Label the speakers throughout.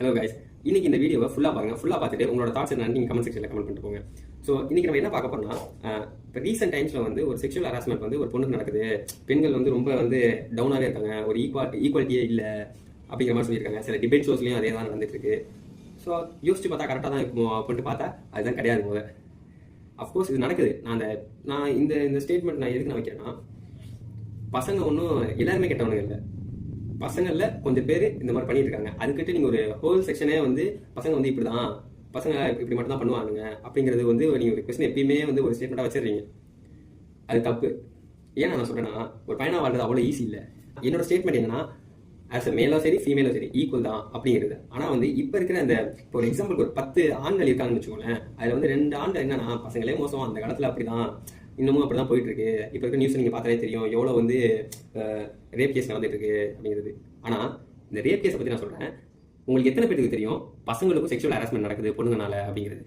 Speaker 1: Hello guys, இன்னைக்கு இந்த வீடியோவை ஃபுல்லாக பாருங்க. ஃபுல்லாக பார்த்துட்டு உங்களோட தாட்ஸ் என்ன நீங்கள் கமெண்ட் செக்ஷனில் கமெண்ட் பண்ணிட்டு போங்க. ஸோ இன்னைக்கு நம்ம என்ன பார்க்க போறோம்னா, இப்போ ரீசெண்ட் டைம்ஸில் வந்து ஒரு செக்ஷுவல் ஹராஸ்மெண்ட் வந்து ஒரு பொண்ணுக்கு நடக்குது. பெண்கள் வந்து ரொம்ப டவுனாகவே இருக்காங்க, ஒரு ஈக்குவாலிட்டியே இல்லை அப்படிங்கிற மாதிரி சொல்லியிருக்காங்க. சில டிபேட் ஷோஸ்லையும் அதே தான் நடந்துட்டு இருக்கு. ஸோ யோசிச்சு பார்த்தா கரெக்டாக தான் இருக்குமோ அப்படின்ட்டு பார்த்தா அதுதான் கிடையாது. போது அஃப்கோர்ஸ் இது நடக்குது. நான் இந்த ஸ்டேட்மெண்ட் நான் எதுக்கு நான் வைக்கிறேன்னா, பசங்க ஒன்றும் எல்லாருமே கெட்டவனுங்க இல்லை. பசங்கள்ல கொஞ்சம் பேர் இந்த மாதிரி பண்ணிட்டு இருக்காங்க. அதுக்கிட்ட நீங்க ஒரு ஹோல் செக்ஷனே வந்து பசங்க வந்து இப்படிதான், பசங்க இப்படி மட்டும் தான் பண்ணுவானுங்க அப்படிங்கிறது வந்து நீங்க ஒரு கொஸ்டின் எப்பயுமே வந்து ஒரு ஸ்டேட்மெண்டா வச்சிடுறீங்க. அது தப்பு. ஏன் நான் சொல்றேன்னா, ஒரு பையனா வாழ்றது அவ்வளவு ஈஸி இல்லை. என்னோட ஸ்டேட்மெண்ட் என்னன்னா, ஆஸ் அ மேலோ சரி ஃபீமேலோ சரி ஈக்குவல் தான் அப்படிங்கிறது. ஆனா வந்து இப்ப இருக்கிற அந்த இப்போ ஒரு எக்ஸாம்பிளுக்கு ஒரு 10 ஆண்கள் இருக்காங்கன்னு வச்சுக்கோங்களேன். அதுல வந்து 2 ஆண்கள் என்னன்னா பசங்களே மோசம், அந்த காலத்துல அப்படிதான், இன்னமும் அப்படிதான் போயிட்டு இருக்கு. இப்ப இருக்க நியூஸ் நீங்க பார்த்தாலே தெரியும் எவ்வளவு வந்து ரேப் கேஸ் நடந்துட்டு இருக்கு அப்படிங்கிறது. ஆனா இந்த ரேப் கேஸை பத்தி நான் சொல்றேன், உங்களுக்கு எத்தனை பேருக்கு தெரியும் பசங்களுக்கும் செக்ஷுவல் ஹராஸ்மெண்ட் நடக்குது பொண்ணுங்கனால அப்படிங்கிறது?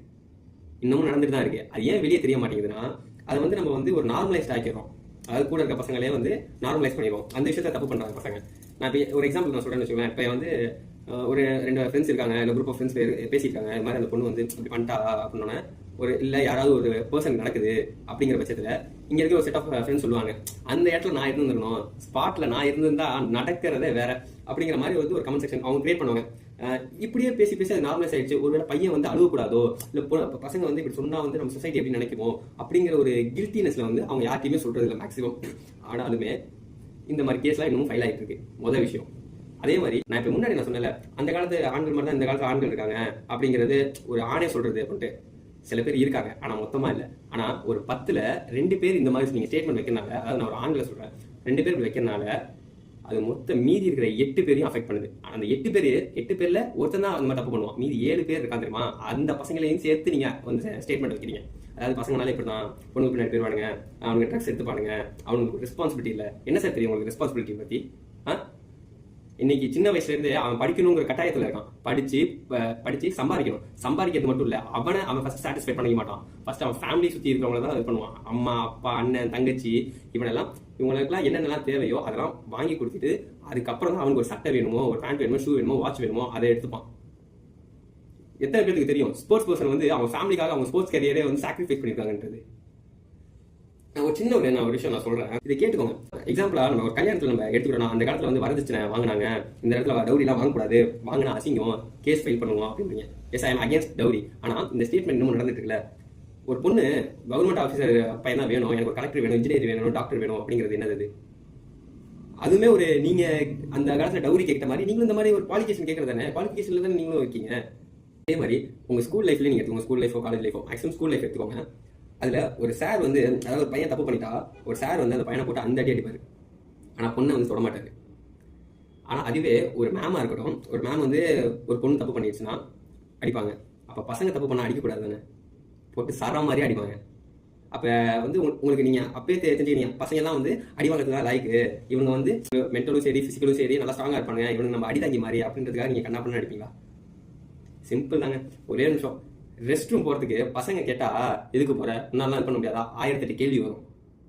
Speaker 1: இன்னமும் நடந்துட்டு தான் இருக்கு. அது ஏன் வெளியே தெரிய மாட்டேங்குதுன்னா, அது வந்து நம்ம வந்து ஒரு நார்மலைஸ்ட் ஆக்கிறோம். அதாவது கூட இருக்க பசங்களே வந்து நார்மலைஸ் பண்ணிடுவோம். அந்த விஷயத்த தப்பு பண்றாங்க பசங்க. நான் இப்போ ஒரு எக்ஸாம்பிள் நான் சொல்றேன்னு வச்சுக்கோங்களேன். இப்போ வந்து ஒரு 2 ஃப்ரெண்ட்ஸ் இருக்காங்க, இல்லை குரூப் ஆஃப் ஃப்ரெண்ட்ஸ் பேசியிருக்காங்க. இது மாதிரி அந்த பொண்ணு வந்து இப்படி பண்ணிட்டா அப்படின்னோன்னே, ஒரு இல்லை யாராவது ஒரு பர்சன் நடக்குது அப்படிங்கிற பட்சத்தில் இங்கே இருக்க ஒரு செட் ஆஃப் ஃப்ரெண்ட்ஸ் சொல்லுவாங்க, அந்த இடத்துல நான் இருந்துருக்கணும், ஸ்பாட்டில் நான் இருந்திருந்தா நடக்கிறதே வேற அப்படிங்கிற மாதிரி வந்து ஒரு கமெண்ட் செக்ஷன் அவங்க கிரியேட் பண்ணுவாங்க. இப்படியே பேசி பேசி அது நார்மலைஸ் ஆயிடுச்சு. ஒருவேளை பையன் வந்து அழுவக்கூடாதோ, இல்லை பசங்க வந்து இப்படி சொன்னா வந்து நம்ம சொசைட்டி எப்படி நினைக்குமோ அப்படிங்கிற ஒரு கில்ட்டினஸ்ல வந்து அவங்க யார்ட்டையுமே சொல்றது இல்லை மேக்ஸிமம். ஆனாலுமே இந்த மாதிரி கேஸ்லாம் இன்னும் ஃபைல் ஆகிட்டு இருக்கு. முதல் விஷயம். அதே மாதிரி நான் இப்போ முன்னாடி நான் சொன்னல, அந்த காலத்து ஆண்கள் மாதிரி தான் இந்த காலத்து ஆண்கள் இருக்காங்க அப்படிங்கிறது ஒரு ஆணே சொல்றது அப்படின்ட்டு சில பேர் இருக்காங்க. ஆனா மொத்தமா இல்லை. ஆனா ஒரு 10ல் 2 பேர் இந்த மாதிரி நீங்க ஸ்டேட்மெண்ட் வைக்கிறனால, அதாவது நான் ஒரு ஆண்களை சொல்றேன், 2 பேர் வைக்கிறனால அது மொத்த மீதி இருக்கிற 8 பேரையும் அஃபெக்ட் பண்ணுது. அந்த 8 பேர்ல ஒருத்தன் தான் அந்த மாதிரி தப்பு பண்ணுவான். மீதி 7 பேர் இருக்கான் தெரியுமா? அந்த பசங்களையும் சேர்த்து நீங்க வந்து ஸ்டேட்மெண்ட் வைக்கிறீங்க. அதாவது பசங்கனால இப்படிதான், பொண்ணுக்கு பின்னாடி போயிருவானுங்க, அவனுக்கு ட்ரக்ஸ் எடுத்துப்பானுங்க, அவனுக்கு ரெஸ்பான்சிபிலிட்டி இல்லை. என்ன சார் தெரியும் உங்களுக்கு ரெஸ்பான்சிபிலிட்டி பத்தி? இன்னைக்கு சின்ன வயசுல இருந்து அவன் படிக்கணுங்கிற கட்டாயத்துல இருக்கான். படிச்சு சம்பாதிக்கிறது மட்டும் இல்ல, அவன் ஃபர்ஸ்ட் சாட்டிஸ்ஃபை பண்ணிக்க மாட்டான். ஃபர்ஸ்ட் அவன் ஃபேமிலி சுத்தி இருக்கிறவங்கள தான் இது பண்ணுவான். அம்மா, அப்பா, அண்ணன், தங்கச்சி, இவங்களுக்கெல்லாம் என்னென்னலாம் தேவையோ அதெல்லாம் வாங்கி கொடுத்துட்டு அதுக்கப்புறம் தான் அவனுக்கு ஒரு சட்டை வேணுமோ, ஒரு பேண்ட் வேணுமோ, ஷூ வேணுமோ, வாட்ச் வேணுமோ அதை எடுத்துப்பான். எத்தனை பேருக்கு தெரியும் ஸ்போர்ட்ஸ் பர்சன் வந்து அவங்க ஃபேமிலிக்காக அவங்க ஸ்போர்ட்ஸ் கேரியரே வந்து சாக்ரிஃபைஸ் பண்ணிருக்காங்கன்றது? நான் ஒரு சின்ன ஒரு விஷயம் நான் சொல்றேன், இதை கேட்டுக்கோங்க. எக்ஸாம்பிளா நம்ம ஒரு கல்யாணத்துல நம்ம எடுத்துக்கிறோம். அந்த காலத்துல வந்து வரதட்சணை வாங்கினாங்க, இந்த இடத்துல டவுரி எல்லாம் வாங்கக்கூடாது, வாங்கினா அசிங்கம், கேஸ் ஃபைல் பண்ணுவோம் அப்படின்றீங்க. Yes, I am against dowry. ஆனா இந்த ஸ்டேட்மெண்ட் இன்னும் நடந்துட்டு இருக்குல்ல. ஒரு பொண்ணு கவர்மெண்ட் ஆஃபீஸர் பையன் தான் வேணும், எனக்கு ஒரு கலெக்டர் வேணும், இன்ஜினியர் வேணும், டாக்டர் வேணும் அப்படிங்கிறது என்னது? அதுவுமே ஒரு நீங்க அந்த காலத்துல டவுரி கேட்ட மாதிரி நீங்களும் இந்த மாதிரி ஒரு குவாலிஃபிகேஷன் கேட்கறது தானே? குவாலிஃபிகேஷன்ல தானே நீங்களும் வைக்கீங்க. அதே மாதிரி உங்க ஸ்கூல் லைஃப்ல நீங்க எடுத்துக்கோங்க, ஸ்கூல் லைஃபோ காலேஜ் லைஃபோ, மேக்ஸிமம் ஸ்கூல் லைஃப் எடுத்துக்கோங்க. அதுல ஒரு சார் வந்து, அதாவது ஒரு பையன் தப்பு பண்ணிட்டா ஒரு சார் வந்து அந்த பையனை போட்டு அந்த அடி அடிப்பாரு. ஆனா பொண்ணை வந்து தொட மாட்டாரு. ஆனா அதுவே ஒரு மேமா இருக்கட்டும், ஒரு மேம் வந்து ஒரு பொண்ணு தப்பு பண்ணிடுச்சுன்னா அடிப்பாங்க. அப்ப பசங்க தப்பு பண்ணா அடிக்கக்கூடாது தானே? போட்டு சர மாதிரி அடிப்பாங்க. அப்ப வந்து உங்களுக்கு நீங்க அப்பயே தெரிஞ்சுக்கிறீங்க, பசங்க எல்லாம் வந்து அடிவாங்கிறதுக்கு தான் லாய்க்கு, இவங்க வந்து மென்டலும் சரி பிசிக்கலும் சரி நல்லா ஸ்ட்ராங்கா இருப்பாங்க, இவங்க நம்ம அடிதாங்கி மாதிரி அப்படின்றதுக்காக நீங்க கண்ணா பண்ண அடிப்பீங்களா? சிம்பிள் தாங்க. ஒரே நிமிஷம், ரெஸ்ட் ரூம் போறதுக்கு பசங்க கேட்டா எதுக்கு போற, முன்னாலாம் இது பண்ண முடியாதா, 1008 கேள்வி வரும்.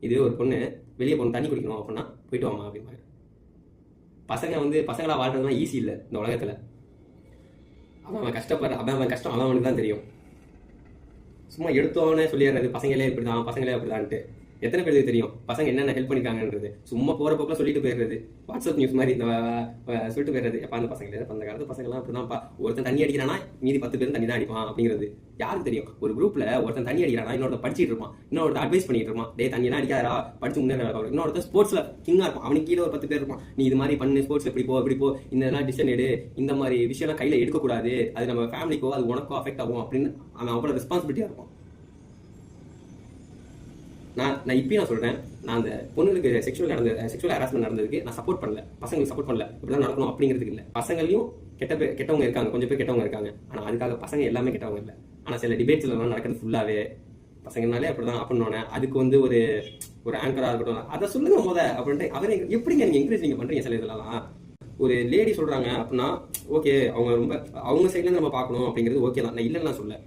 Speaker 1: இது ஒரு பொண்ணு வெளியே போகணும், தண்ணி குடிக்கணும் அப்படின்னா போயிட்டு வாமா அப்படிம்பாங்க. பசங்க வந்து பசங்களா வாழ்றதுலாம் ஈஸி இல்லை இந்த உலகத்துல. அவன் கஷ்டப்படுற அவன் கஷ்டம் அவனுக்கு தான் தெரியும். சும்மா எடுத்தோன்னே சொல்லிடுறது பசங்களே இப்படிதான், பசங்களே அப்படிதான்ட்டு. எத்தனை பேருக்கு தெரியும் பசங்க என்னென்ன ஹெல்ப் பண்ணிருக்காங்கன்றது? சும்மா போற போக்குல சொல்லிட்டு போயிடுறது, வாட்ஸ்அப் நியூஸ் மாதிரி இந்த சொல்லிட்டு போயிடுறது. எப்ப அந்த பசங்க அந்த காலத்து பசங்க எல்லாம் அப்படிதான்ப்பா, ஒருத்தன் தண்ணி அடிக்கிறானா மீதி 10 பேரும் தண்ணி தான் அடிப்பான் அப்படிங்கிறது யாருக்கு தெரியும்? ஒரு குரூப்ல ஒருத்தன் தண்ணி அடிக்கிறானா இன்னொருத்தன் படிச்சுட்டு இருப்பான், இன்னொருத்தன் அட்வைஸ் பண்ணிட்டு இருப்பான், டே தண்ணி எல்லாம் அடிக்காதா, படிச்சு முன்னேற. இன்னொருத்தன் ஸ்போர்ட்ஸ்ல கிங்கா இருப்பான், அவனுக்கு கீழே ஒரு 10 பேர் இருப்பான், நீ இது மாதிரி பண்ணு, ஸ்போர்ட்ஸ்ல இப்படி போ, இந்த டிசிஷன் எடு, இந்த மாதிரி விஷயம்லாம் கையில எடுக்கக்கூடாது, அது நம்ம ஃபேமிலிக்கோ அது உனக்கோ அஃபெக்ட் ஆகும் அப்படின்னு அவன் அவ்வளவு ரெஸ்பான்சிபிலிட்டியா இருக்கும். நான் இப்பயும் நான் சொல்றேன், நான் அந்த பொண்ணுக்கு செக்ஷுவல் ஹராஸ்மெண்ட் நடந்ததுக்கு நான் சப்போர்ட் பண்ணல, பசங்களுக்கு சப்போர்ட் பண்ணல, இப்படிதான் நடக்கணும் அப்படிங்கிறதுக்கு இல்லை. பசங்களையும் கெட்டவங்க இருக்காங்க, கொஞ்சம் பேர் கெட்டவங்க இருக்காங்க. ஆனா அதுக்காக பசங்க எல்லாமே கெட்டவங்க இல்லை. ஆனா சில டிபேட்ஸ்ல எல்லாம் நடக்கிறது ஃபுல்லாவே பசங்கனாலே அப்படிதான் அப்படின்னோன்னே அதுக்கு வந்து ஒரு ஆங்கரா இருக்கட்டும், அதை சொல்லுங்க அப்படின்ட்டு அவரை எப்படிங்க நீங்க என்கரேஜ் நீங்க பண்றீங்க? சில இதெல்லாம் ஒரு லேடி சொல்றாங்க அப்படின்னா ஓகே, அவங்க சைட்ல இருந்து நம்ம பார்க்கணும் அப்படிங்கிறது ஓகே தான், நான் இல்லைன்னு சொல்ல.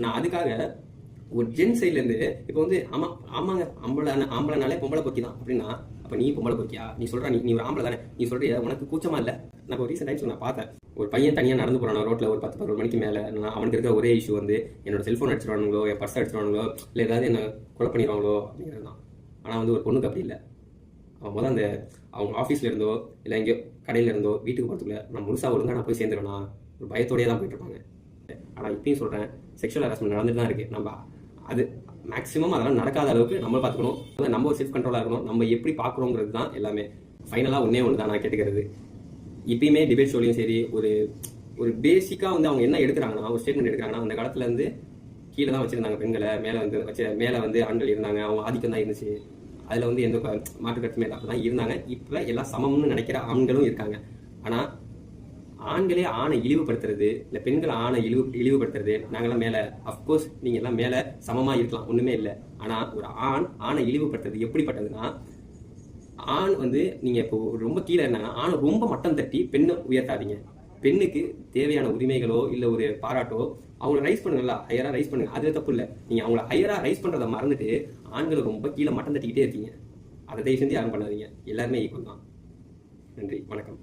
Speaker 1: நான் அதுக்காக ஒரு ஜென் சைட்ல இருந்து இப்போ வந்து ஆமாங்க ஆம்பளைனாலே பொம்பளை பொக்கி தான் அப்படின்னா, அப்ப நீ பொம்பளை பொக்கியா? நீ சொல்ற நீ ஒரு ஆம்பளை தானே, நீ சொல்றியா உனக்கு கூச்சமா இல்லை? நான் ரீசெண்ட் டைம்ஸில் நான் பார்த்தேன், ஒரு பையன் தனியாக நடந்து போகிறான் ரோட்டில் ஒரு 10-11 மணிக்கு மேலே. நான் அவனுக்கு இருக்க ஒரே இஷ்யூ வந்து என்னோட செல்ஃபோன் அடிச்சிருவானுங்களோ, என் பர்ஸ் அடிச்சிருவானுங்களோ, இல்லை ஏதாவது என்ன கொலை பண்ணிடுவாங்களோ அப்படிங்கிறது தான். ஆனால் வந்து ஒரு பொண்ணுக்கு அப்படி இல்லை. அவன் முதல் அந்த அவங்க ஆஃபீஸில் இருந்தோ இல்லை எங்கேயோ கடையில் இருந்தோ வீட்டுக்கு போகிறதுக்குள்ள நான் முழுசாக ஒழுங்காக நான் போய் சேர்ந்துருவேனா ஒரு பயத்தோடையே தான் போயிட்டு இருப்பாங்க. ஆனால் இப்பயும் சொல்கிறேன், செக்ஷுவல் ஹராஸ்மெண்ட் நடந்துட்டு தான் இருக்குது. நம்ம அது மேக்ஸிமம் அதெல்லாம் நடக்காத அளவுக்கு நம்ம பார்த்துக்கணும். நம்ம ஒரு செல்ஃப் கண்ட்ரோலாக இருக்கணும். நம்ம எப்படி பார்க்குறோங்கிறது தான் எல்லாமே. ஃபைனலாக ஒன்றே ஒன்று தான் நான் கேட்டுக்கிறது, இப்பயுமே டிபேட் ஷோலையும் சரி, ஒரு பேசிக்காக வந்து அவங்க என்ன எடுக்கிறாங்கன்னா, ஒரு ஸ்டேட்மெண்ட் எடுக்கிறாங்கன்னா, அந்த காலத்தில் வந்து கீழே தான் வச்சுருந்தாங்க பெண்களை, மேலே வந்து ஆண்கள் இருந்தாங்க, அவங்க ஆதிக்கம் தான் இருந்துச்சு. அதில் வந்து எந்த மாற்று கருத்துமே இல்லை, தான் இருந்தாங்க. இப்போ எல்லாம் சமம்னு நினைக்கிற ஆண்களும் இருக்காங்க. ஆனால் ஆண்களே ஆணை இழிவுபடுத்துறது, இல்லை பெண்கள் ஆணை இழிவுபடுத்துறது, நாங்களாம் மேலே, அஃப்கோர்ஸ் நீங்கள் எல்லாம் மேலே சமமாக இருக்கலாம், ஒன்றுமே இல்லை. ஆனால் ஒரு ஆணை இழிவுபடுத்துறது எப்படிப்பட்டதுன்னா, ஆண் வந்து நீங்கள் இப்போ ரொம்ப கீழே இருந்தாங்கன்னா ஆணை ரொம்ப மட்டம் தட்டி பெண்ணை உயர்த்தாதீங்க. பெண்ணுக்கு தேவையான உரிமைகளோ இல்லை ஒரு பாராட்டோ அவங்கள ரைஸ் பண்ணுங்களா, ஹையராக ரைஸ் பண்ணுங்க, அது தப்பு இல்லை. நீங்கள் அவங்கள ஹையராக ரைஸ் பண்ணுறதை மறந்துட்டு ஆண்களை ரொம்ப கீழே மட்டம் தட்டிக்கிட்டே இருக்கீங்க. அதை தயவு செஞ்சு யாரும் பண்ணாதீங்க. எல்லாருமே ஈக்குவல் தான். நன்றி, வணக்கம்.